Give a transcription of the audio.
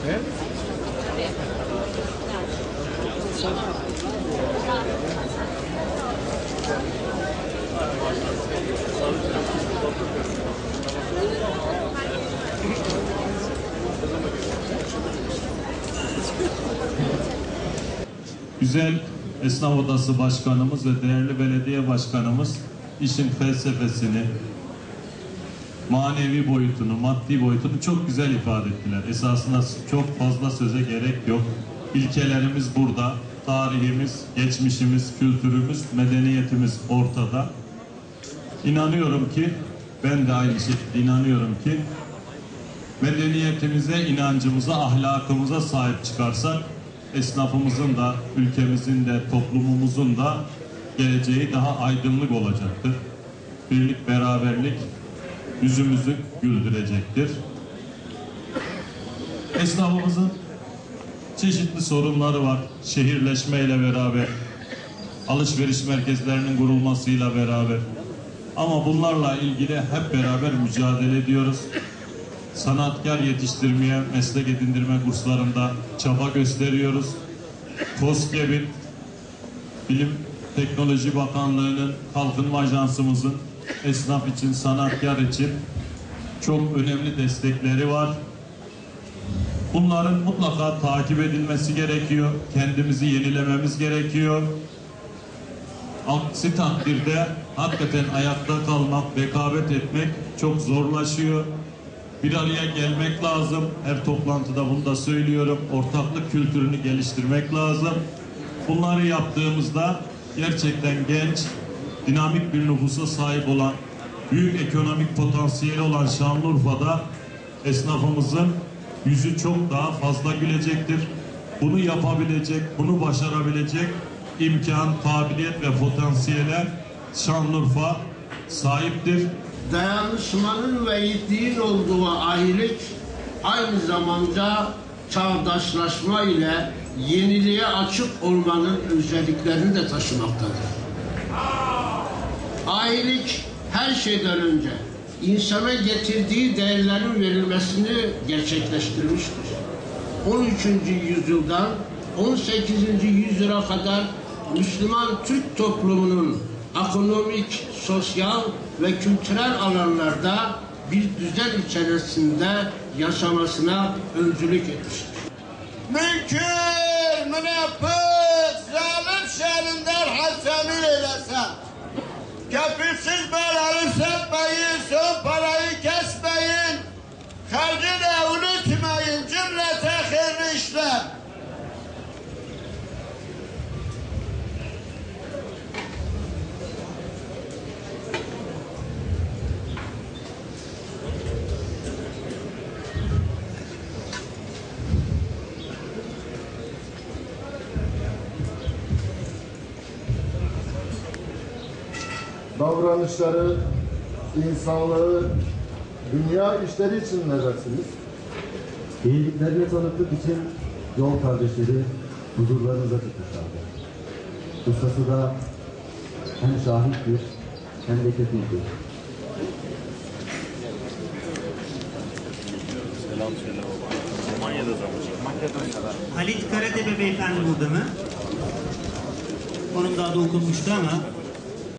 Evet. Güzel Esnaf Odası Başkanımız ve değerli belediye başkanımız işin felsefesini, manevi boyutunu, maddi boyutunu çok güzel ifade ettiler. Esasında çok fazla söze gerek yok. İlkelerimiz burada, tarihimiz, geçmişimiz, kültürümüz, medeniyetimiz ortada. İnanıyorum ki, ben de aynı şekilde inanıyorum ki, medeniyetimize, inancımıza, ahlakımıza sahip çıkarsak, esnafımızın da, ülkemizin de, toplumumuzun da geleceği daha aydınlık olacaktır. Birlik, beraberlik yüzümüzü güldürecektir. Esnafımızın çeşitli sorunları var. Şehirleşmeyle beraber, alışveriş merkezlerinin kurulmasıyla beraber. Ama bunlarla ilgili hep beraber mücadele ediyoruz. Sanatkar yetiştirmeye, meslek edindirme kurslarında çaba gösteriyoruz. KOSGEB'in, Bilim Teknoloji Bakanlığı'nın, Kalkınma Ajansımızın esnaf için, sanatkar için çok önemli destekleri var. Bunların mutlaka takip edilmesi gerekiyor. Kendimizi yenilememiz gerekiyor. Aksi takdirde hakikaten ayakta kalmak, rekabet etmek çok zorlaşıyor. Bir araya gelmek lazım. Her toplantıda bunu da söylüyorum. Ortaklık kültürünü geliştirmek lazım. Bunları yaptığımızda gerçekten genç, dinamik bir nüfusa sahip olan, büyük ekonomik potansiyeli olan Şanlıurfa'da esnafımızın yüzü çok daha fazla gülecektir. Bunu yapabilecek, bunu başarabilecek imkan, kabiliyet ve potansiyele Şanlıurfa sahiptir. Dayanışmanın ve yiğitliğin olduğu ahilik aynı zamanda çağdaşlaşma ile yeniliğe açık olmanın özelliklerini de taşımaktadır. Ahilik her şeyden önce insana getirdiği değerlerin verilmesini gerçekleştirmiştir. 13. yüzyıldan 18. yüzyıla kadar Müslüman Türk toplumunun ekonomik, sosyal ve kültürel alanlarda bir düzen içerisinde yaşamasına öncülük etmiştir. Münkir, münafık, zalim şerinden hasemil eylesin. Kefilsiz belanı satmayın, son parayı kesmeyin. Halkı da unutmayın, cümlete hayırlı işler. Davranışları, insanlığı, dünya işleri için ne dersiniz? İyiliklerine tanıklık için yol kardeşleri huzurlarınıza çıkmışlardır. Ustası da hem şahittir hem de kefildir. Selam söyle baba. Makedonya'da. Halit Karatepe beyefendi burada mı? Onun da adı okunmuştu ama